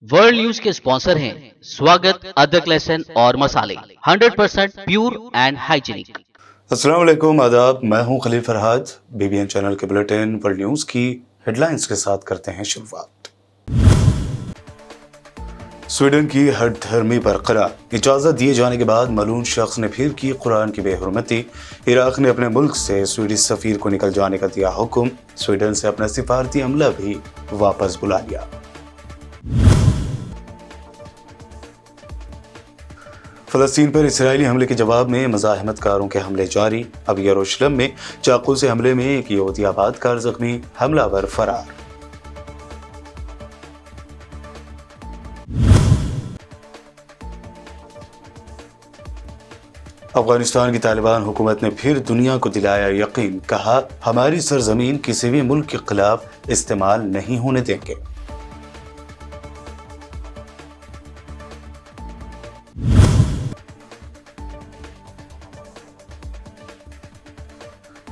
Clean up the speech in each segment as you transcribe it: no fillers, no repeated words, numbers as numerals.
World news के sponsor हैं स्वागत, अदरक, लहसुन और मसाले 100% प्योर एंड हाइजीनिक। अस्सलाम वालेकुम, आदाब। मैं हूं खलील फरहाद। बीबीएन चैनल के बुलेटिन वर्ल्ड न्यूज की हेडलाइंस के साथ करते हैं शुरुआत। स्वीडन की हद धर्मी बरकरार, इजाजत दिए जाने के बाद मलून शख्स ने फिर की कुरान की बेहुरमती। इराक ने अपने मुल्क से स्वीडिश सफीर को निकल जाने का दिया हुक्म। स्वीडन से अपना सिफारती अमला भी वापस बुला लिया। फलस्तीन पर इसराइली हमले के जवाब में मज़ाहमतकारों के हमले जारी। अब यरूशलेम में चाकू से हमले में एक यहूदी आबादकार जख्मी, हमलावर फरार। अफगानिस्तान की तालिबान हुकूमत ने फिर दुनिया को दिलाया यकीन, कहा हमारी सरजमीन किसी भी मुल्क के खिलाफ इस्तेमाल नहीं होने देंगे।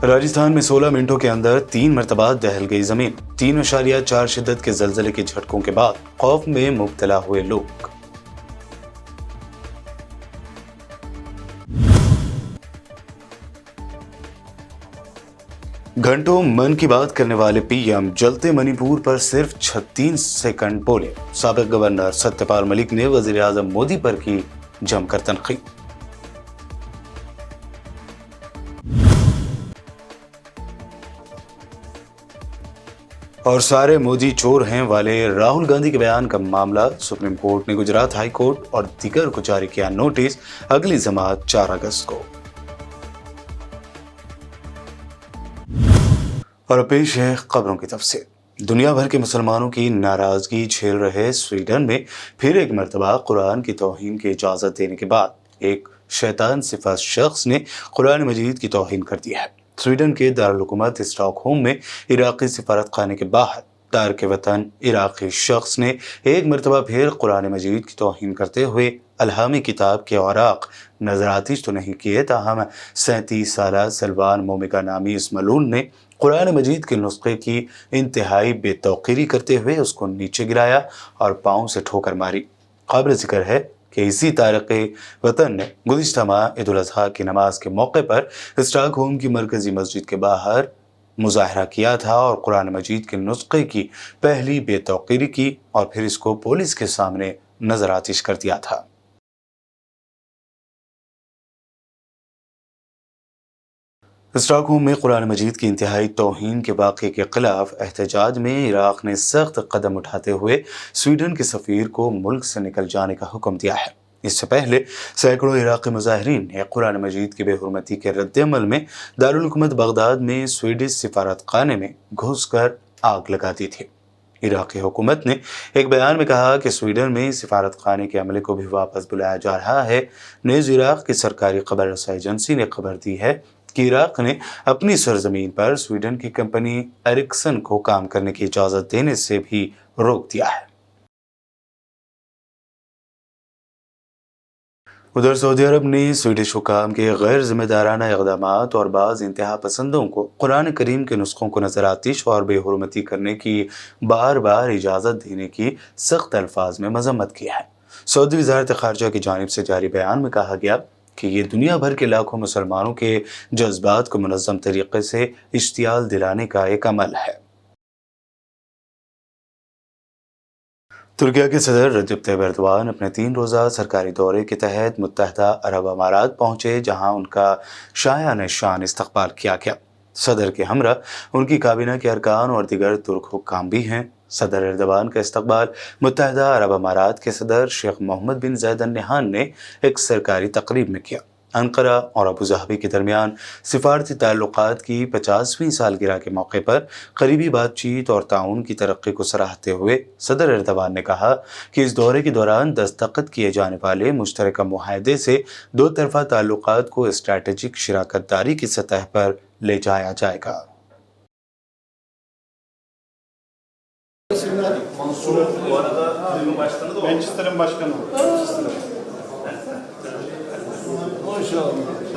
राजस्थान में 16 मिनटों के अंदर 3 मरतबा दहल गई जमीन। 3.4 शिद्दत के जलजले के झटकों के बाद खौफ में मुब्तला हुए लोग। घंटों मन की बात करने वाले पीएम जलते मणिपुर पर सिर्फ 36 सेकंड बोले। साबिक गवर्नर सत्यपाल मलिक ने वजीर आजम मोदी पर की जमकर तनकीद। और सारे मोदी चोर हैं वाले राहुल गांधी के बयान का मामला, सुप्रीम कोर्ट ने गुजरात हाई कोर्ट और दीगर को जारी किया नोटिस। अगली जमात 4 अगस्त को। और पेश है खबरों की तफसील। दुनिया भर के मुसलमानों की नाराजगी झेल रहे स्वीडन में फिर एक मरतबा कुरान की तौहीन की इजाजत देने के बाद एक शैतान सिफा शख्स ने कुरान मजीद की तौहीन कर दी है। स्वीडन के दारुल हुकूमत स्टॉकहोम में इराकी सिफारत खाने के बाहर तार के वतन इराकी शख्स ने एक मरतबा फिर कुरान मजीद की तौहीन करते हुए अलहामी किताब के औराक नजरातिश तो नहीं किए, ताहम 37 साला सलमान मोमिका नामी इस मलून ने कुरान मजीद के नुस्खे की इंतहाई बेतौकीरी करते हुए उसको नीचे गिराया और पाँव से ठोकर मारी। काबिल जिक्र है कि इसी तारक़े वतन ने गुज़िश्ता माह ईद उल अज़हा की नमाज के मौके पर स्टॉकहोम की मरकजी मस्जिद के बाहर मुजाहरा किया था और कुरान मजीद के नुस्खे की पहली बेतौकीरी की और फिर इसको पुलिस के सामने नजरातिश कर दिया था। स्टॉकहोम में कुरान मजीद की इंतहाई तौहीन के वाक़े के खिलाफ एहतजाज में इराक ने सख्त कदम उठाते हुए स्वीडन के सफ़ीर को मुल्क से निकल जाने का हुक्म दिया है। इससे पहले सैकड़ों इराक़ी मुजाहिरीन ने कुरान मजीद की बेहुरमती के रद्दअमल में दारुल हुकूमत बगदाद में स्वीडिश सिफारत खाने में घुसकर आग लगा दी थी। इराक़ी हुकूमत ने एक बयान में कहा कि स्वीडन में सिफारत खाने के अमले को भी वापस बुलाया जा रहा है। न्यूज़ इराक की सरकारी खबर रसाई एजेंसी ने खबर दी है कि इराक ने अपनी सरजमीन पर स्वीडन की कंपनी एरिक्सन को काम करने की इजाज़त देने से भी रोक दिया है। उधर सऊदी अरब ने स्वीडिश हुकाम के गैर जिम्मेदाराना इक़दामात और बाज़ इंतहा पसंदों को कुरान करीम के नुस्खों को नज़रातिश और बेहुरमती करने की बार बार इजाज़त देने की सख्त अल्फाज में मजम्मत की है। सऊदी वज़ारत ख़ारजा की जानिब से जारी बयान में कहा गया कि ये दुनिया भर के लाखों मुसलमानों के जज्बात को मुनज़्ज़म तरीके से इश्तियाल दिलाने का एक अमल है। तुर्किया के सदर रजब तैयब एर्दोआन अपने 3 रोज़ा सरकारी दौरे के तहत मुत्तहदा अरब अमारात पहुँचे, जहाँ उनका शायान शान इस्तकबाल किया गया। सदर के हमरा उनकी काबीना के अरकान और दीगर तुर्क हुक्काम भी हैं। सदर एर्दोआन का इस्तकबाल मुत्तहदा अरब अमारात के सदर शेख मोहम्मद बिन ज़ायद अल नहयान ने एक सरकारी तकरीब में किया। अंकारा और अबू धाबी के दरमियान सिफारती ताल्लुकात की 50वीं सालगिरह के मौके पर करीबी बातचीत और ताउन की तरक्की को सराहते हुए सदर एर्दोआन ने कहा कि इस दौरे के दौरान दस्तखत किए जाने वाले मुश्तरका मुआहदे से दो तरफा ताल्लुकात को स्ट्रैटेजिक शराकतदारी की सतह पर ले जाया जाएगा। Bu arada bölüm başkanı da Manchester'ın başkanı. maşallah.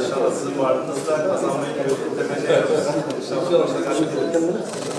inşallah sizin varlığınızda kazanmayı temenni ediyoruz.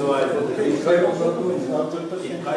Dua edin.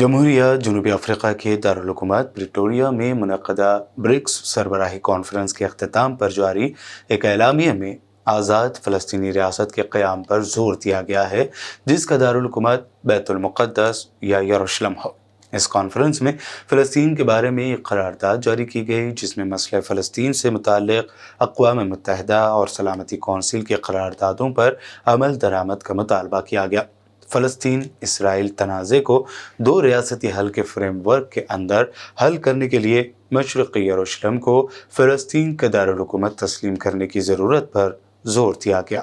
जमहूरिया जनूबी अफ्रीका के दारुल-हुकूमत प्रिटोरिया में मुनक़दा ब्रिक्स सरबराही कॉन्फ्रेंस के अख्ताम पर जारी एक एलामिया में आज़ाद फ़लस्तीनी रियासत के क़याम पर जोर दिया गया है, जिसका दारुल-हुकूमत बैतुल मुक़द्दस या यरूशलेम हो। इस कॉन्फ्रेंस में फ़लस्तीन के बारे में एक करारदाद जारी की गई, जिसमें मसले फ़लस्तीन से मुताल्लिक़ अक़वाम मुत्तहिदा और सलामती कौंसिल के करारदादों पर अमल दरामद का मुतालबा किया गया। फ़लस्तीन इसराइल तनाज़े को दो रियासती हल के फ्रेमवर्क के अंदर हल करने के लिए मशरिक़ी यरूशलेम को फ़लस्तीन का दारुल-हुकूमत तस्लीम करने की ज़रूरत पर जोर दिया गया।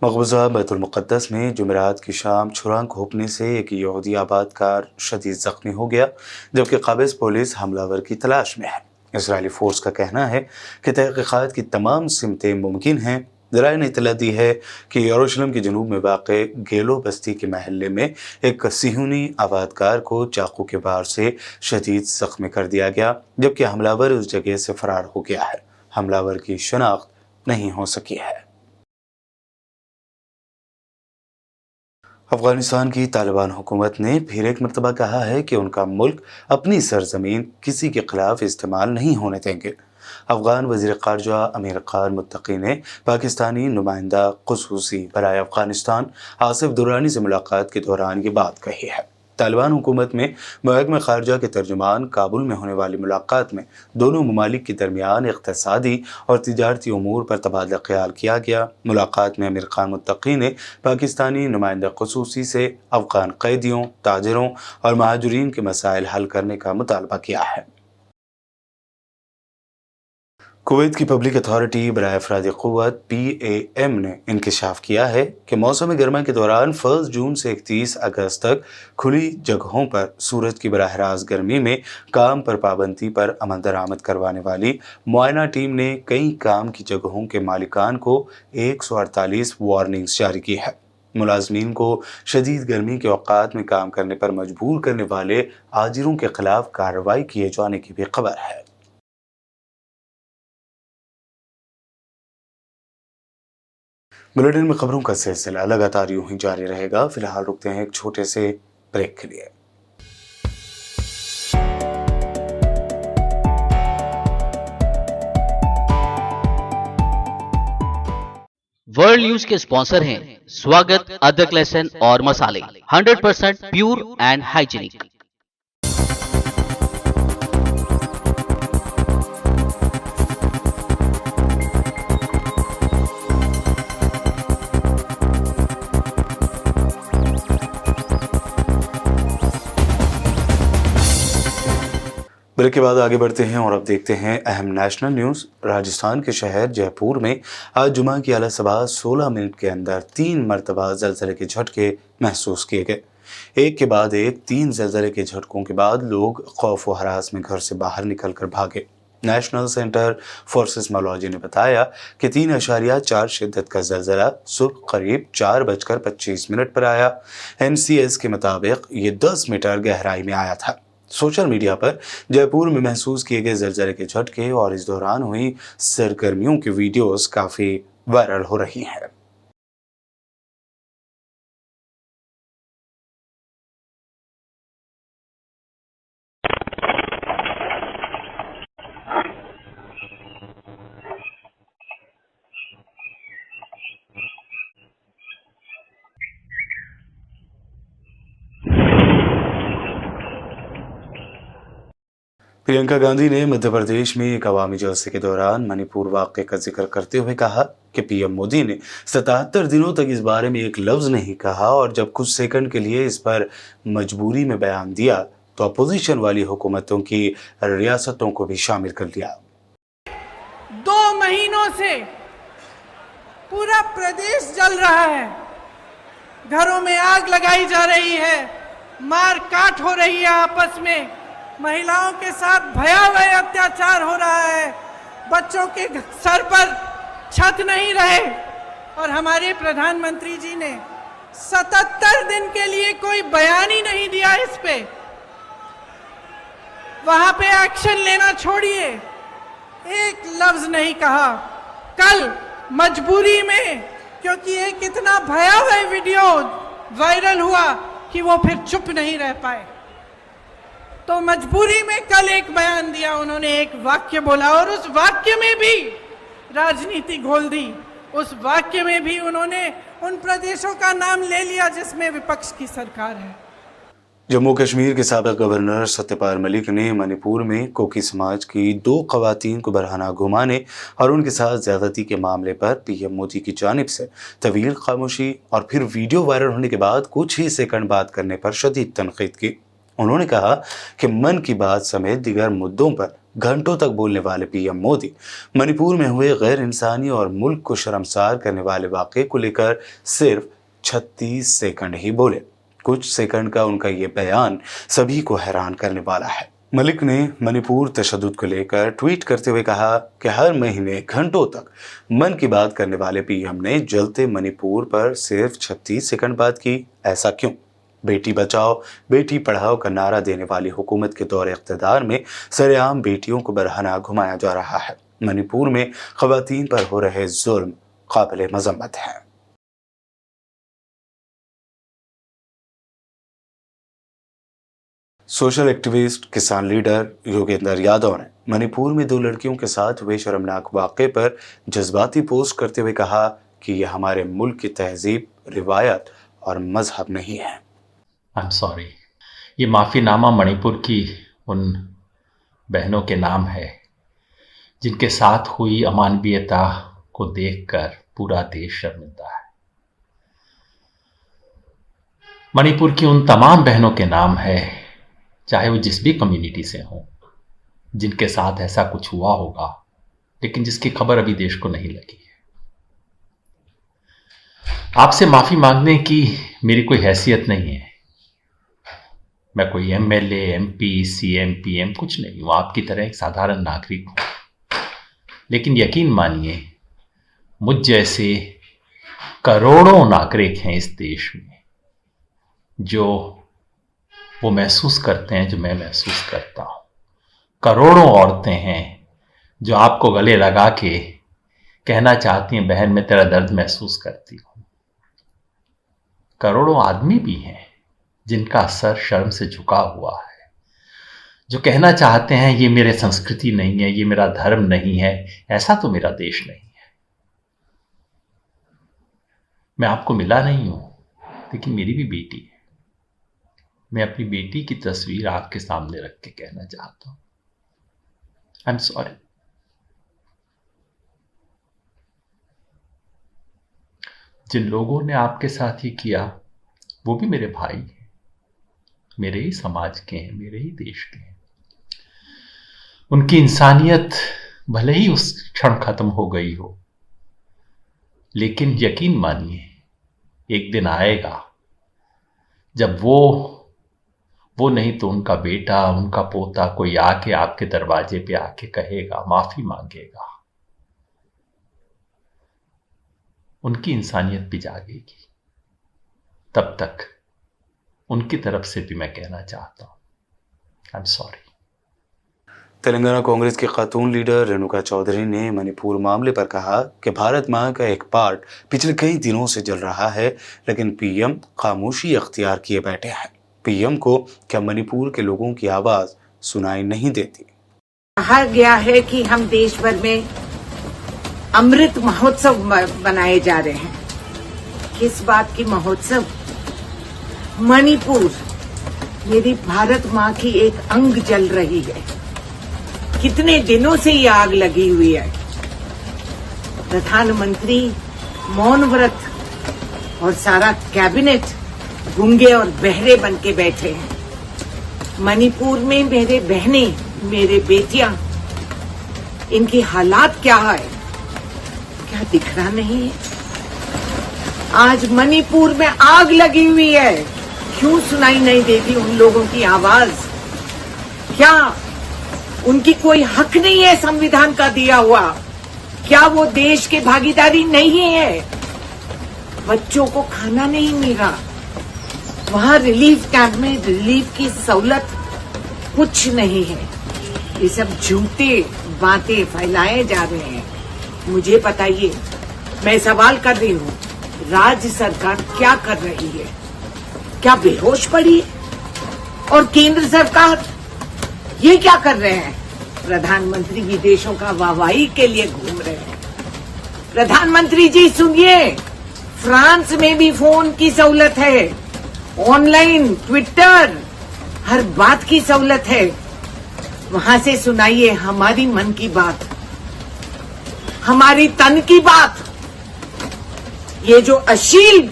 मक़बूज़ा बैतुल मुक़द्दस में जुमेरात की शाम छुराक घोंपने से एक यहूदी आबादकार शदीद ज़ख्मी हो गया, जबकि काबिज़ पुलिस हमलावर की तलाश में है। इसराइली फ़ोर्स का कहना है कि तहक़ीक़ात की तमाम सिमतें मुमकिन हैं। ज़राए ने इत्तला दी है कि यरूशलेम के जनूब में वाक़े गेलो बस्ती के महल्ले में एक सिहूनी आबादकार को चाकू के वार से शदीद ज़ख्मी कर दिया गया, जबकि हमलावर उस जगह से फ़रार हो गया है। हमलावर की शनाख्त नहीं हो सकी है। अफ़गानिस्तान की तालिबान हुकूमत ने फिर एक मरतबा कहा है कि उनका मुल्क अपनी सरजमीन किसी के खिलाफ इस्तेमाल नहीं होने देंगे। अफ़गान वज़ीर ख़ारजा अमीर ख़ान मुत्तक़ी ने पाकिस्तानी नुमाइंदा ख़ुसूसी बराए अफ़गानिस्तान आसिफ दुरानी से मुलाकात के दौरान ये बात कही है। तालिबान हुकूमत में महकमा ख़ारजा के तर्जुमान काबुल में होने वाली मुलाकात में दोनों ममालिक के दरमियान इक़्तिसादी और तिजारती उमूर पर तबादला ख़याल किया गया। मुलाकात में अमीर ख़ान मुत्तक़ी ने पाकिस्तानी नुमाइंदा ख़ुसूसी से अफ़गान क़ैदियों, ताजिरों और महाजरीन के मसाइल हल करने का मुतालबा किया है। कुवैत की पब्लिक अथॉरिटी बराए अफराद क़ुव्वत PAM ने इंकशाफ किया है कि मौसम गर्मा के दौरान 1 जून से 31 अगस्त तक खुली जगहों पर सूरज की बराह रास्त गर्मी में काम पर पाबंदी पर अमल दरामद करवाने वाली मुआयना टीम ने कई काम की जगहों के मालिकान को 148 वार्निंग्स जारी की है। मुलाजमीन को शदीद गर्मी के औकात में काम करने पर मजबूर करने वाले आजिरों के खिलाफ कार्रवाई किए जाने की भी खबर है। बुलेटिन में खबरों का सिलसिला लगातार यूं ही जारी रहेगा। फिलहाल रुकते हैं एक छोटे से ब्रेक के लिए। वर्ल्ड न्यूज के स्पॉन्सर हैं स्वागत, अदरक, लहसुन और मसाले, 100% प्योर एंड हाइजीनिक। ब्रेक के बाद आगे बढ़ते हैं और अब देखते हैं अहम नेशनल न्यूज़। राजस्थान के शहर जयपुर में आज जुमा की आला सुबह 16 मिनट के अंदर 3 मरतबा ज़लज़ले के झटके महसूस किए गए। एक के बाद एक 3 ज़लज़ले के झटकों के बाद लोग खौफ व हरास में घर से बाहर निकल कर भागे। नेशनल सेंटर फॉर सिस्मोलॉजी ने बताया कि 3.4 शिद्दत का ज़लज़ला सुबह करीब 4:25 पर आया। NCS के मुताबिक ये 10 मीटर गहराई में आया था। सोशल मीडिया पर जयपुर में महसूस किए गए ज़लज़ले के झटके और इस दौरान हुई सरगर्मियों की वीडियोस काफ़ी वायरल हो रही हैं। प्रियंका गांधी ने मध्य प्रदेश में एक अवामी जलसे के दौरान मणिपुर वाक़े का जिक्र करते हुए कहा कि PM मोदी ने 77 दिनों तक इस बारे में एक लफ्ज़ नहीं कहा और जब कुछ सेकंड के लिए इस पर मजबूरी में बयान दिया तो अपोजिशन वाली हुकूमतों की रियासतों को भी शामिल कर लिया। 2 महीनों से पूरा प्रदेश जल रहा है, घरों में आग लगाई जा रही है, मार काट हो रही है आपस में, महिलाओं के साथ भयावह अत्याचार हो रहा है, बच्चों के सर पर छत नहीं रहे, और हमारे प्रधानमंत्री जी ने 77 दिन के लिए कोई बयान ही नहीं दिया इस पे। वहां पे एक्शन लेना छोड़िए, एक लफ्ज नहीं कहा। कल मजबूरी में, क्योंकि एक इतना भयावह वीडियो वायरल हुआ कि वो फिर चुप नहीं रह पाए, तो मजबूरी में कल एक बयान दिया उन्होंने, एक वाक्य बोला, और उस वाक्य में भी राजनीति घोल दी। उस वाक्य में भी उन्होंने उन प्रदेशों का नाम ले लिया जिसमें विपक्ष की सरकार है। जम्मू कश्मीर के साबिक गवर्नर सत्यपाल मलिक ने मणिपुर में कोकी समाज की 2 खवातीन को बरहाना घुमाने और उनके साथ ज्यादती के मामले पर पीएम मोदी की जानिब से तवील खामोशी और फिर वीडियो वायरल होने के बाद कुछ ही सेकंड बात करने पर शदीद तनकीद की। उन्होंने कहा कि मन की बात समेत दीगर मुद्दों पर घंटों तक बोलने वाले पीएम मोदी मणिपुर में हुए गैर इंसानी और मुल्क को शर्मसार करने वाले वाक़े को लेकर सिर्फ 36 सेकंड ही बोले। कुछ सेकंड का उनका ये बयान सभी को हैरान करने वाला है। मलिक ने मणिपुर तशद्दुद को लेकर ट्वीट करते हुए कहा कि हर महीने घंटों तक मन की बात करने वाले पीएम ने जलते मणिपुर पर सिर्फ 36 सेकंड बात की। ऐसा क्यों? बेटी बचाओ बेटी पढ़ाओ का नारा देने वाली हुकूमत के दौरे इक़्तिदार में सरेआम बेटियों को बरहना घुमाया जा रहा है। मणिपुर में ख़वातीन पर हो रहे जुल्म काबिल मज़म्मत है। सोशल एक्टिविस्ट किसान लीडर योगेंद्र यादव ने मणिपुर में 2 लड़कियों के साथ हुए शर्मनाक वाक़े पर जज्बाती पोस्ट करते हुए कहा कि यह हमारे मुल्क की तहजीब, रिवायत और मजहब नहीं है। I am sorry. ये माफ़ीनामा मणिपुर की उन बहनों के नाम है जिनके साथ हुई अमानवीयता को देखकर पूरा देश शर्मिंदा है। मणिपुर की उन तमाम बहनों के नाम है, चाहे वो जिस भी कम्युनिटी से हों, जिनके साथ ऐसा कुछ हुआ होगा लेकिन जिसकी खबर अभी देश को नहीं लगी है। आपसे माफ़ी मांगने की मेरी कोई हैसियत नहीं है। मैं कोई एमएलए, एमपी, सीएम, पीएम कुछ नहीं हूँ, आपकी तरह एक साधारण नागरिक हूँ। लेकिन यकीन मानिए, मुझ जैसे करोड़ों नागरिक हैं इस देश में जो वो महसूस करते हैं जो मैं महसूस करता हूँ। करोड़ों औरतें हैं जो आपको गले लगा के कहना चाहती हैं, बहन मैं तेरा दर्द महसूस करती हूँ। करोड़ों आदमी भी हैं जिनका सर शर्म से झुका हुआ है, जो कहना चाहते हैं ये मेरे संस्कृति नहीं है, ये मेरा धर्म नहीं है, ऐसा तो मेरा देश नहीं है। मैं आपको मिला नहीं हूं, लेकिन मेरी भी बेटी है। मैं अपनी बेटी की तस्वीर आपके सामने रख के कहना चाहता हूं, आई एम सॉरी। जिन लोगों ने आपके साथ ये किया वो भी मेरे भाई हैं, मेरे ही समाज के हैं, मेरे ही देश के हैं। उनकी इंसानियत भले ही उस क्षण खत्म हो गई हो, लेकिन यकीन मानिए एक दिन आएगा जब वो नहीं तो उनका बेटा, उनका पोता कोई आके आपके दरवाजे पे आके कहेगा, माफी मांगेगा, उनकी इंसानियत भी जागेगी। तब तक उनकी तरफ से भी मैं कहना चाहता हूं, I am sorry. Telangana Congress के खातून लीडर रेणुका चौधरी ने मणिपुर मामले पर कहा कि भारत मां का एक पार्ट पिछले कई दिनों से जल रहा है, लेकिन पीएम खामोशी अख्तियार किए बैठे हैं। पीएम को क्या मणिपुर के लोगों की आवाज सुनाई नहीं देती? कहा गया है कि हम देश भर में अमृत महोत्सव बनाए जा रहे हैं। किस बात की महोत्सव? मणिपुर मेरी भारत माँ की एक अंग जल रही है। कितने दिनों से ये आग लगी हुई है। प्रधानमंत्री मौन व्रत और सारा कैबिनेट गूंगे और बहरे बन के बैठे हैं। मणिपुर में मेरे बहनें, मेरे बेटियां, इनकी हालात क्या है, क्या दिख रहा नहीं है? आज मणिपुर में आग लगी हुई है। क्यों सुनाई नहीं देती उन लोगों की आवाज? क्या उनकी कोई हक नहीं है संविधान का दिया हुआ? क्या वो देश के भागीदारी नहीं है? बच्चों को खाना नहीं मिल रहा, वहां रिलीफ कैंप में रिलीफ की सहूलत कुछ नहीं है। ये सब झूठे बातें फैलाए जा रहे हैं। मुझे बताइए, मैं सवाल कर रही हूँ, राज्य सरकार क्या कर रही है? क्या बेहोश पड़ी है? और केंद्र सरकार ये क्या कर रहे हैं? प्रधानमंत्री विदेशों का वाहवाही के लिए घूम रहे हैं। प्रधानमंत्री जी सुनिए, फ्रांस में भी फोन की सहूलत है, ऑनलाइन, ट्विटर, हर बात की सहूलत है। वहां से सुनाइए हमारी मन की बात, हमारी तन की बात। ये जो अश्लील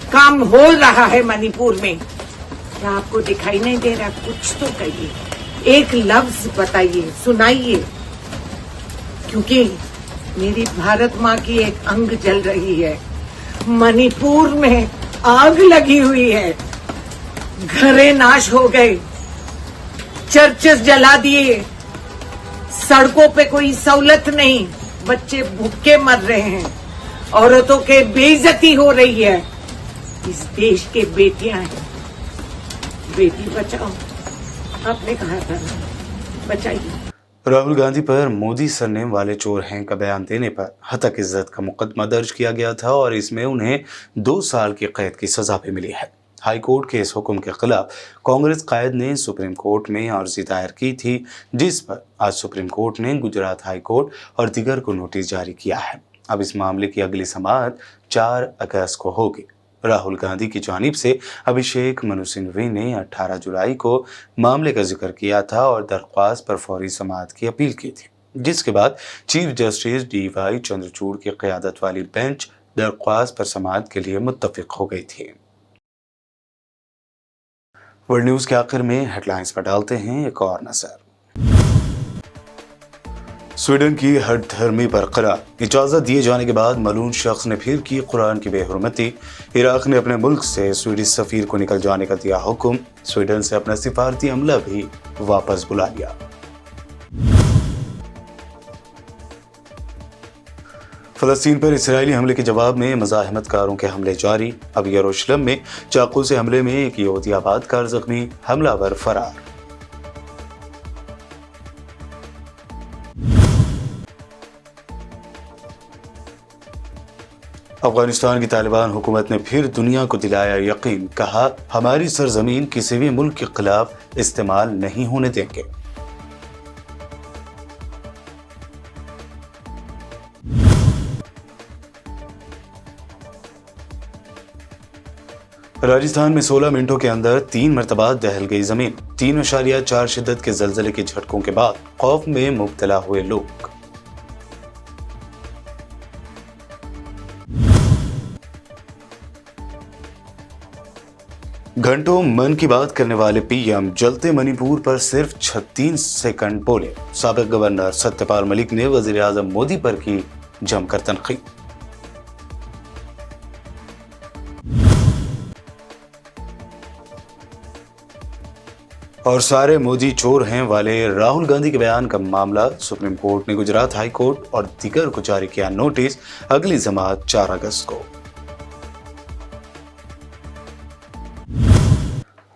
काम हो रहा है मणिपुर में, क्या आपको दिखाई नहीं दे रहा? कुछ तो कहिए, एक लफ्ज बताइए, सुनाइए, क्योंकि मेरी भारत माँ की एक अंग जल रही है। मणिपुर में आग लगी हुई है, घरें नाश हो गए, चर्चेस जला दिए, सड़कों पे कोई सहूलत नहीं, बच्चे भूखे मर रहे हैं, औरतों के बेइज्जती हो रही है। इस देश के बेटियां हैं, बेटी बचाओ, आपने कहा था ना, बचाइए। राहुल गांधी पर मोदी सरनेम वाले चोर हैं का बयान देने पर हतक इज्जत का मुकदमा दर्ज किया गया था और इसमें उन्हें 2 साल की कैद की सजा भी मिली है। हाई कोर्ट के इस हुक्म के खिलाफ कांग्रेस कायद ने सुप्रीम कोर्ट में अर्जी दायर की थी, जिस पर आज सुप्रीम कोर्ट ने गुजरात हाई कोर्ट और दीगर को नोटिस जारी किया है। अब इस मामले की अगली समाअत 4 अगस्त को होगी। राहुल गांधी की जानिब से अभिषेक मनु सिंघवी ने 18 जुलाई को मामले का जिक्र किया था और दरख्वास्त पर फौरी समाअत की अपील की थी, जिसके बाद चीफ जस्टिस DY चंद्रचूड़ की क़यादत वाली बेंच दरख्वास्त पर समाअत के लिए मुत्तफिक हो गई थी। वर्ल्ड न्यूज के आखिर में हेडलाइंस पर डालते हैं एक और नजर। स्वीडन की हर धर्मी बरकरार, इजाजत दिए जाने के बाद मलून शख्स ने फिर की कुरान की बेहुरमती। इराक ने अपने मुल्क से स्वीडिश सफीर को निकल जाने का दिया हुक्म। स्वीडन से अपना सिफारती अमला भी वापस बुला लिया। फलस्तीन पर इसराइली हमले के जवाब में मज़ाहमतकारों के हमले जारी। अब यरूशलेम में चाकू से हमले में एक यहूदी आबादकार जख्मी, हमलावर फरार। अफगानिस्तान की तालिबान हुकूमत ने फिर दुनिया को दिलाया यकीन, कहा हमारी सरजमीन किसी भी मुल्क के खिलाफ इस्तेमाल नहीं होने देंगे। राजस्थान में 16 मिनटों के अंदर 3 मरतबा दहल गई जमीन। 3.4 शिद्दत के जलजले के झटकों के बाद खौफ में मुब्तला हुए लोग। घंटों मन की बात करने वाले पीएम जलते मणिपुर पर सिर्फ 36 सेकंड बोले। साबिक गवर्नर सत्यपाल मलिक ने वजीर आजम मोदी पर की जमकर तनकीद। और सारे मोदी चोर हैं वाले राहुल गांधी के बयान का मामला सुप्रीम कोर्ट ने गुजरात हाई कोर्ट और दीगर को जारी किया नोटिस। अगली समाअत 4 अगस्त को।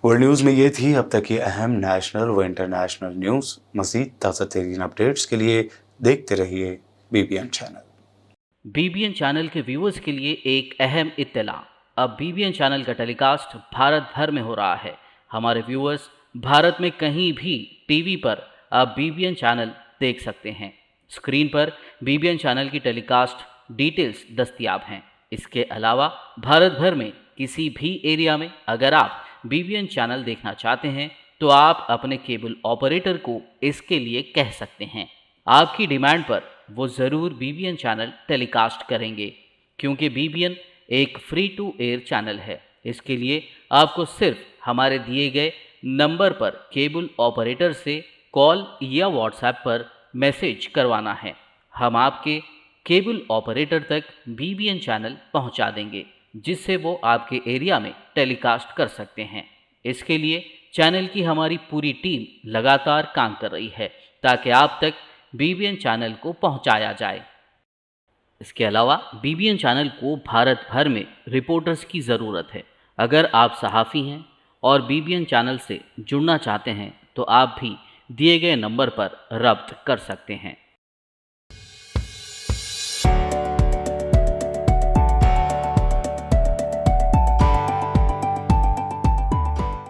वर्ल्ड न्यूज में ये थी अब तक की अहम नेशनल व इंटरनेशनल न्यूज। मज़ीद ताज़ा तरीन अपडेट्स के लिए देखते रहिए BBN चैनल। BBN चैनल के व्यूअर्स के लिए एक अहम इत्तला, अब BBN चैनल का टेलीकास्ट भारत भर में हो रहा है। हमारे व्यूअर्स भारत में कहीं भी टीवी पर आप BBN चैनल देख सकते हैं। स्क्रीन पर BBN चैनल की टेलीकास्ट डिटेल्स दस्तयाब हैं। इसके अलावा भारत भर में किसी भी एरिया में अगर आप BBN चैनल देखना चाहते हैं तो आप अपने केबल ऑपरेटर को इसके लिए कह सकते हैं। आपकी डिमांड पर वो ज़रूर BBN चैनल टेलीकास्ट करेंगे, क्योंकि BBN एक फ्री टू एयर चैनल है। इसके लिए आपको सिर्फ हमारे दिए गए नंबर पर केबल ऑपरेटर से कॉल या व्हाट्सएप पर मैसेज करवाना है। हम आपके केबल ऑपरेटर तक BBN चैनल पहुंचा देंगे, जिससे वो आपके एरिया में टेलीकास्ट कर सकते हैं। इसके लिए चैनल की हमारी पूरी टीम लगातार काम कर रही है ताकि आप तक बीबीएन चैनल को पहुंचाया जाए। इसके अलावा बीबीएन चैनल को भारत भर में रिपोर्टर्स की ज़रूरत है। अगर आप सहाफ़ी हैं और बीबीएन चैनल से जुड़ना चाहते हैं तो आप भी दिए गए नंबर पर रब्त कर सकते हैं।